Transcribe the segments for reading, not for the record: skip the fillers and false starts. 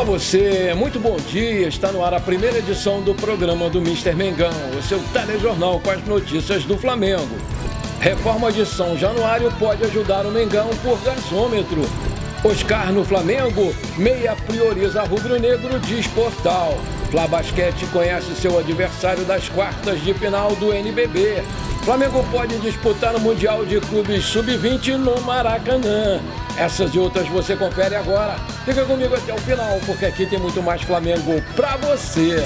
Olá você, muito bom dia, está no ar a primeira edição do programa do Mister Mengão, o seu telejornal com as notícias do Flamengo. Reforma de São Januário pode ajudar o Mengão por gasômetro. Oscar no Flamengo, meia prioriza rubro-negro, diz Portal. Fla Basquete conhece seu adversário das quartas de final do NBB. Flamengo pode disputar o Mundial de Clubes Sub-20 no Maracanã. Essas e outras você confere agora. Fica comigo até o final, porque aqui tem muito mais Flamengo pra você.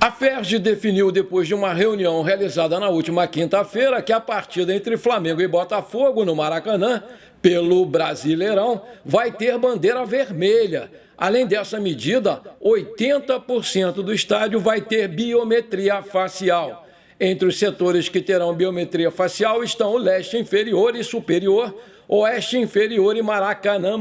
A FERJ definiu, depois de uma reunião realizada na última quinta-feira, que a partida entre Flamengo e Botafogo no Maracanã, pelo Brasileirão, vai ter bandeira vermelha. Além dessa medida, 80% do estádio vai ter biometria facial. Entre os setores que terão biometria facial estão o leste inferior e superior, oeste inferior e Maracanã+.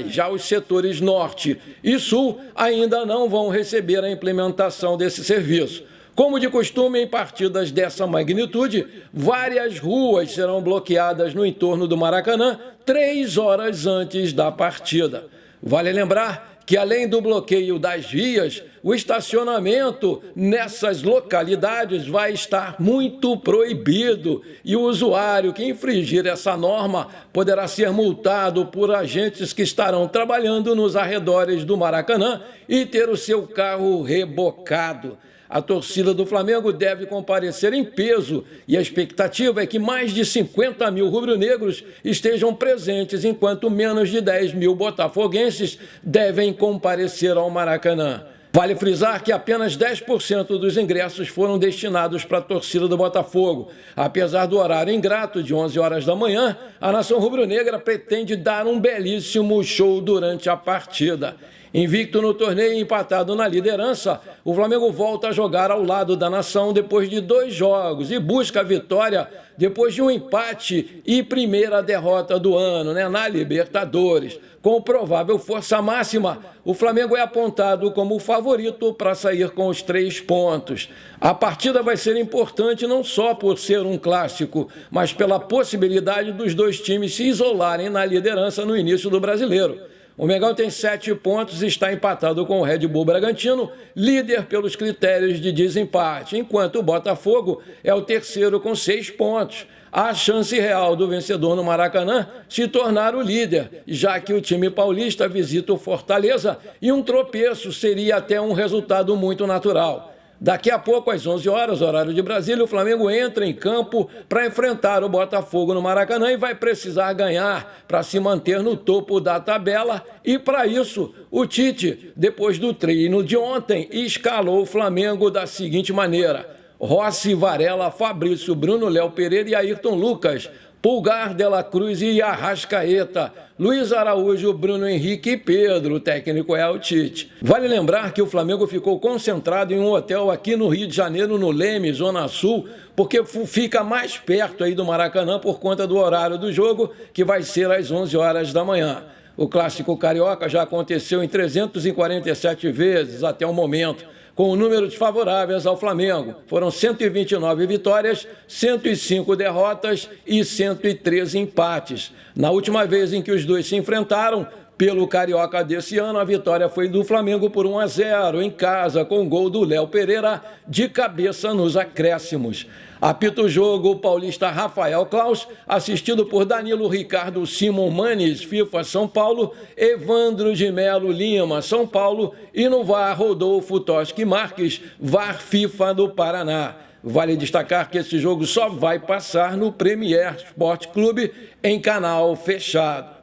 Já os setores norte e sul ainda não vão receber a implementação desse serviço. Como de costume, em partidas dessa magnitude, várias ruas serão bloqueadas no entorno do Maracanã 3 horas antes da partida. Vale lembrar que, além do bloqueio das vias, o estacionamento nessas localidades vai estar muito proibido e o usuário que infringir essa norma poderá ser multado por agentes que estarão trabalhando nos arredores do Maracanã e ter o seu carro rebocado. A torcida do Flamengo deve comparecer em peso e a expectativa é que mais de 50 mil rubro-negros estejam presentes, enquanto menos de 10 mil botafoguenses devem comparecer ao Maracanã. Vale frisar que apenas 10% dos ingressos foram destinados para a torcida do Botafogo. Apesar do horário ingrato de 11 horas da manhã, a nação rubro-negra pretende dar um belíssimo show durante a partida. Invicto no torneio e empatado na liderança, o Flamengo volta a jogar ao lado da nação depois de 2 jogos e busca a vitória depois de um empate e primeira derrota do ano, na Libertadores. Com provável força máxima, o Flamengo é apontado como o favorito para sair com os 3 pontos. A partida vai ser importante não só por ser um clássico, mas pela possibilidade dos 2 times se isolarem na liderança no início do Brasileiro. O Mengão tem 7 pontos e está empatado com o Red Bull Bragantino, líder pelos critérios de desempate, enquanto o Botafogo é o terceiro com 6 pontos. Há a chance real do vencedor no Maracanã se tornar o líder, já que o time paulista visita o Fortaleza e um tropeço seria até um resultado muito natural. Daqui a pouco, às 11 horas, horário de Brasília, o Flamengo entra em campo para enfrentar o Botafogo no Maracanã e vai precisar ganhar para se manter no topo da tabela. E, para isso, o Tite, depois do treino de ontem, escalou o Flamengo da seguinte maneira: Rossi, Varela, Fabrício, Bruno, Léo Pereira e Ayrton Lucas, Pulgar, De La Cruz e Arrascaeta, Luiz Araújo, Bruno Henrique e Pedro. O técnico é o Tite. Vale lembrar que o Flamengo ficou concentrado em um hotel aqui no Rio de Janeiro, no Leme, Zona Sul, porque fica mais perto aí do Maracanã por conta do horário do jogo, que vai ser às 11 horas da manhã. O clássico carioca já aconteceu em 347 vezes até o momento, com números favoráveis ao Flamengo. Foram 129 vitórias, 105 derrotas e 113 empates. Na última vez em que os dois se enfrentaram, pelo Carioca desse ano, a vitória foi do Flamengo por 1-0 em casa, com gol do Léo Pereira de cabeça nos acréscimos. Apita o jogo o paulista Rafael Claus, assistido por Danilo Ricardo Simon Manes, FIFA São Paulo, Evandro de Melo Lima, São Paulo, e no VAR Rodolfo Toschi Marques, VAR FIFA do Paraná. Vale destacar que esse jogo só vai passar no Premier Sport Clube em canal fechado.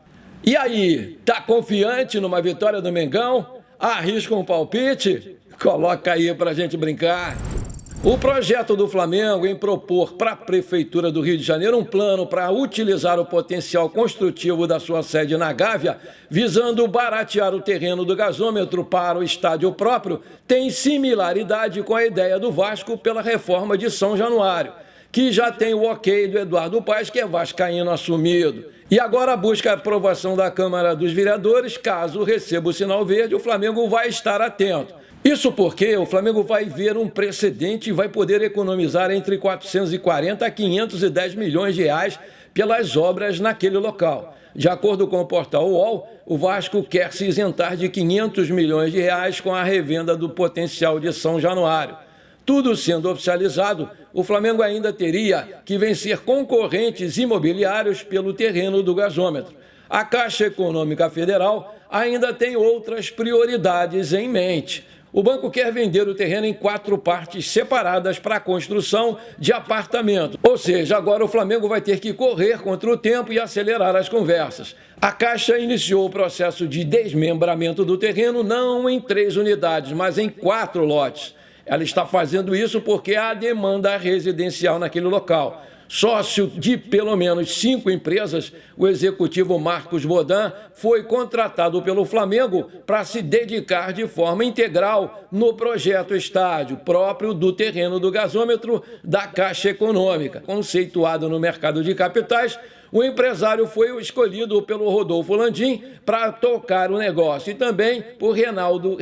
E aí, tá confiante numa vitória do Mengão? Arrisca um palpite? Coloca aí pra gente brincar. O projeto do Flamengo em propor para a Prefeitura do Rio de Janeiro um plano para utilizar o potencial construtivo da sua sede na Gávea, visando baratear o terreno do gasômetro para o estádio próprio, tem similaridade com a ideia do Vasco pela reforma de São Januário, que já tem o ok do Eduardo Paes, que é vascaíno assumido. E agora busca a aprovação da Câmara dos Vereadores. Caso receba o sinal verde, o Flamengo vai estar atento. Isso porque o Flamengo vai ver um precedente e vai poder economizar entre 440 a 510 milhões de reais pelas obras naquele local. De acordo com o portal UOL, o Vasco quer se isentar de 500 milhões de reais com a revenda do potencial de São Januário. Tudo sendo oficializado, o Flamengo ainda teria que vencer concorrentes imobiliários pelo terreno do gasômetro. A Caixa Econômica Federal ainda tem outras prioridades em mente. O banco quer vender o terreno em 4 partes separadas para a construção de apartamentos. Ou seja, agora o Flamengo vai ter que correr contra o tempo e acelerar as conversas. A Caixa iniciou o processo de desmembramento do terreno não em 3 unidades, mas em 4 lotes. Ela está fazendo isso porque há demanda residencial naquele local. Sócio de pelo menos 5 empresas, o executivo Marcos Bodan foi contratado pelo Flamengo para se dedicar de forma integral no projeto estádio, próprio do terreno do gasômetro da Caixa Econômica. Conceituado no mercado de capitais, o empresário foi escolhido pelo Rodolfo Landim para tocar o negócio e também por Reinaldo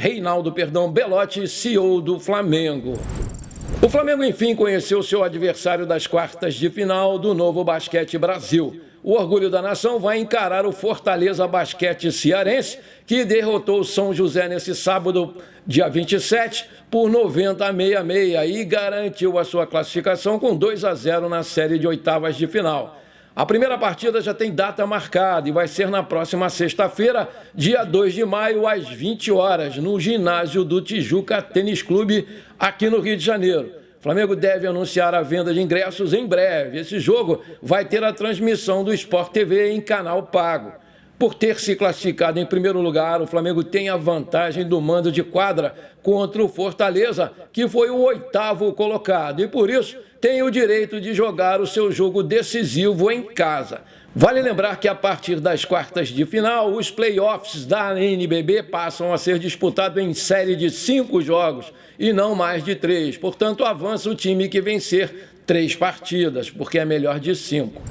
Belotti, CEO do Flamengo. O Flamengo, enfim, conheceu seu adversário das quartas de final do Novo Basquete Brasil. O Orgulho da Nação vai encarar o Fortaleza Basquete Cearense, que derrotou o São José nesse sábado, dia 27, por 90-66 e garantiu a sua classificação com 2-0 na série de oitavas de final. A primeira partida já tem data marcada e vai ser na próxima sexta-feira, dia 2 de maio, às 20 horas, no ginásio do Tijuca Tênis Clube, aqui no Rio de Janeiro. O Flamengo deve anunciar a venda de ingressos em breve. Esse jogo vai ter a transmissão do Sport TV em canal pago. Por ter se classificado em primeiro lugar, o Flamengo tem a vantagem do mando de quadra contra o Fortaleza, que foi o 8º colocado, e por isso tem o direito de jogar o seu jogo decisivo em casa. Vale lembrar que a partir das quartas de final, os playoffs da NBB passam a ser disputados em série de 5 jogos e não mais de 3. Portanto, avança o time que vencer 3 partidas, porque é melhor de 5.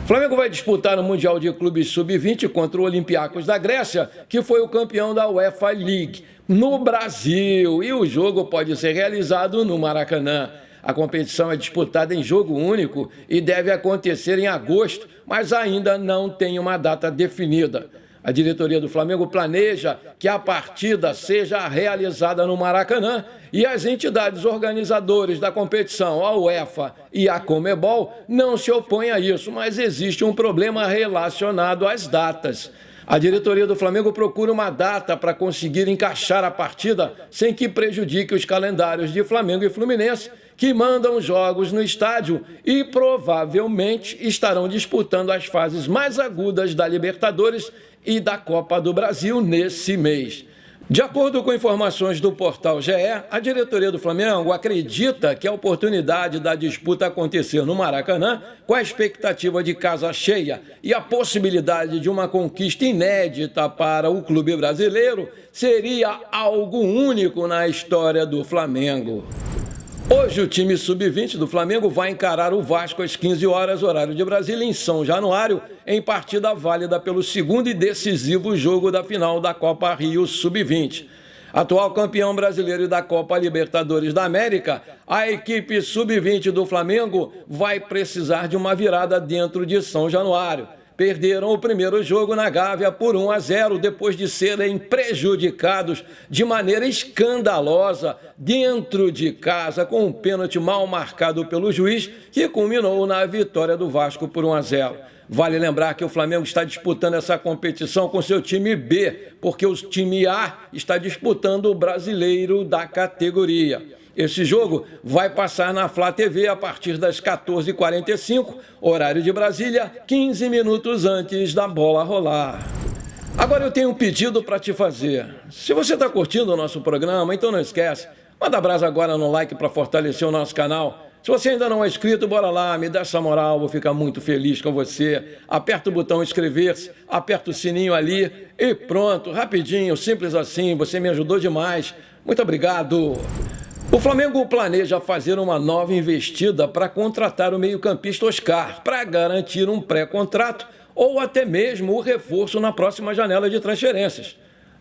O Flamengo vai disputar o Mundial de Clubes Sub-20 contra o Olympiacos da Grécia, que foi o campeão da UEFA League, no Brasil. E o jogo pode ser realizado no Maracanã. A competição é disputada em jogo único e deve acontecer em agosto, mas ainda não tem uma data definida. A diretoria do Flamengo planeja que a partida seja realizada no Maracanã e as entidades organizadoras da competição, a UEFA e a Conmebol, não se opõem a isso, mas existe um problema relacionado às datas. A diretoria do Flamengo procura uma data para conseguir encaixar a partida sem que prejudique os calendários de Flamengo e Fluminense, que mandam jogos no estádio e provavelmente estarão disputando as fases mais agudas da Libertadores e da Copa do Brasil nesse mês. De acordo com informações do portal GE, a diretoria do Flamengo acredita que a oportunidade da disputa acontecer no Maracanã, com a expectativa de casa cheia e a possibilidade de uma conquista inédita para o clube brasileiro, seria algo único na história do Flamengo. Hoje o time sub-20 do Flamengo vai encarar o Vasco às 15 horas, horário de Brasília, em São Januário, em partida válida pelo segundo e decisivo jogo da final da Copa Rio Sub-20. Atual campeão brasileiro da Copa Libertadores da América, a equipe sub-20 do Flamengo vai precisar de uma virada dentro de São Januário. Perderam o primeiro jogo na Gávea por 1-0, depois de serem prejudicados de maneira escandalosa dentro de casa, com um pênalti mal marcado pelo juiz, que culminou na vitória do Vasco por 1-0. Vale lembrar que o Flamengo está disputando essa competição com seu time B, porque o time A está disputando o brasileiro da categoria. Esse jogo vai passar na Flá TV a partir das 14h45, horário de Brasília, 15 minutos antes da bola rolar. Agora eu tenho um pedido para te fazer. Se você está curtindo o nosso programa, então não esquece, manda brasa agora no like para fortalecer o nosso canal. Se você ainda não é inscrito, bora lá, me dá essa moral, vou ficar muito feliz com você. Aperta o botão inscrever-se, aperta o sininho ali e pronto, rapidinho, simples assim, você me ajudou demais. Muito obrigado. O Flamengo planeja fazer uma nova investida para contratar o meio-campista Oscar, para garantir um pré-contrato ou até mesmo o reforço na próxima janela de transferências.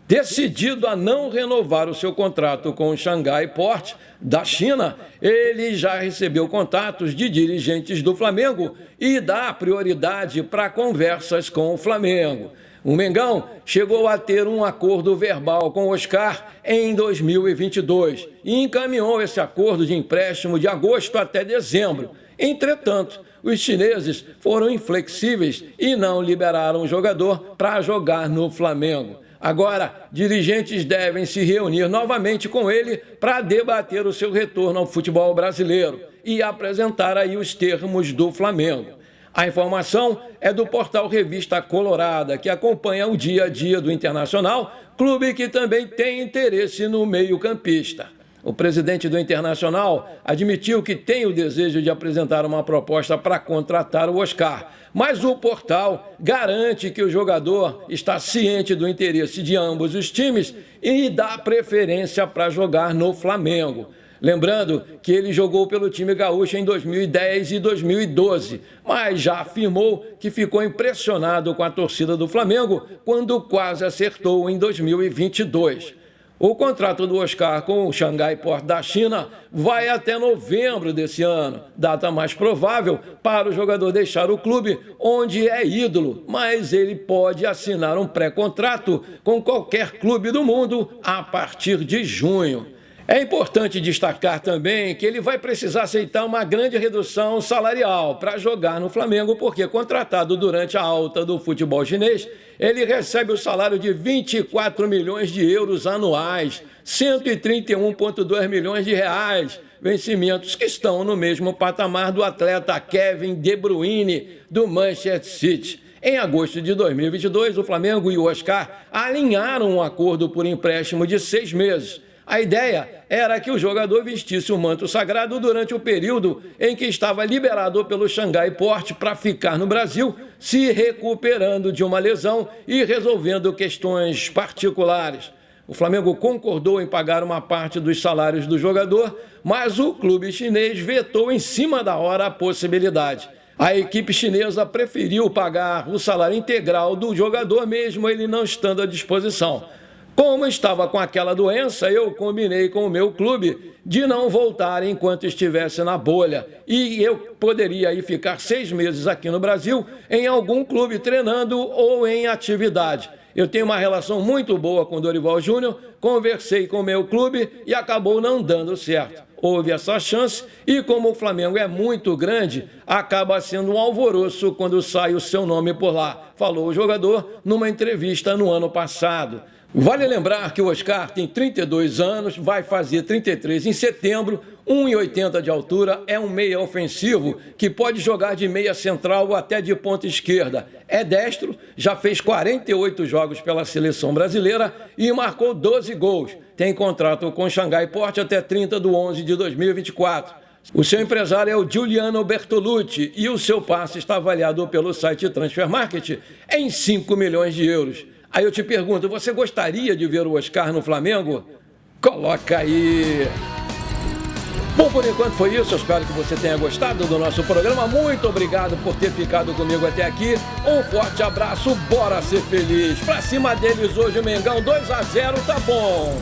Decidido a não renovar o seu contrato com o Xangai Port da China, ele já recebeu contatos de dirigentes do Flamengo e dá prioridade para conversas com o Flamengo. O Mengão chegou a ter um acordo verbal com o Oscar em 2022 e encaminhou esse acordo de empréstimo de agosto até dezembro. Entretanto, os chineses foram inflexíveis e não liberaram o jogador para jogar no Flamengo. Agora, dirigentes devem se reunir novamente com ele para debater o seu retorno ao futebol brasileiro e apresentar aí os termos do Flamengo. A informação é do portal Revista Colorada, que acompanha o dia a dia do Internacional, clube que também tem interesse no meio-campista. O presidente do Internacional admitiu que tem o desejo de apresentar uma proposta para contratar o Oscar, mas o portal garante que o jogador está ciente do interesse de ambos os times e dá preferência para jogar no Flamengo. Lembrando que ele jogou pelo time gaúcho em 2010 e 2012, mas já afirmou que ficou impressionado com a torcida do Flamengo quando quase acertou em 2022. O contrato do Oscar com o Xangai Port da China vai até novembro desse ano, data mais provável para o jogador deixar o clube onde é ídolo, mas ele pode assinar um pré-contrato com qualquer clube do mundo a partir de junho. É importante destacar também que ele vai precisar aceitar uma grande redução salarial para jogar no Flamengo, porque contratado durante a alta do futebol chinês, ele recebe o salário de 24 milhões de euros anuais, 131,2 milhões de reais, vencimentos que estão no mesmo patamar do atleta Kevin De Bruyne, do Manchester City. Em agosto de 2022, o Flamengo e o Oscar alinharam um acordo por empréstimo de 6 meses. A ideia era que o jogador vestisse o manto sagrado durante o período em que estava liberado pelo Xangai Port para ficar no Brasil, se recuperando de uma lesão e resolvendo questões particulares. O Flamengo concordou em pagar uma parte dos salários do jogador, mas o clube chinês vetou em cima da hora a possibilidade. A equipe chinesa preferiu pagar o salário integral do jogador, mesmo ele não estando à disposição. Como estava com aquela doença, eu combinei com o meu clube de não voltar enquanto estivesse na bolha. E eu poderia ir ficar 6 meses aqui no Brasil, em algum clube treinando ou em atividade. Eu tenho uma relação muito boa com o Dorival Júnior, conversei com o meu clube e acabou não dando certo. Houve essa chance e, como o Flamengo é muito grande, acaba sendo um alvoroço quando sai o seu nome por lá, falou o jogador numa entrevista no ano passado. Vale lembrar que o Oscar tem 32 anos, vai fazer 33 em setembro, 1,80 de altura, é um meia ofensivo que pode jogar de meia central ou até de ponta esquerda. É destro, já fez 48 jogos pela seleção brasileira e marcou 12 gols. Tem contrato com o Xangai Port até 30/11/2024. O seu empresário é o Giuliano Bertolucci e o seu passe está avaliado pelo site Transfer Market em 5 milhões de euros. Aí eu te pergunto, você gostaria de ver o Oscar no Flamengo? Coloca aí! Bom, por enquanto foi isso. Eu espero que você tenha gostado do nosso programa. Muito obrigado por ter ficado comigo até aqui. Um forte abraço, bora ser feliz. Pra cima deles hoje, Mengão 2-0, tá bom.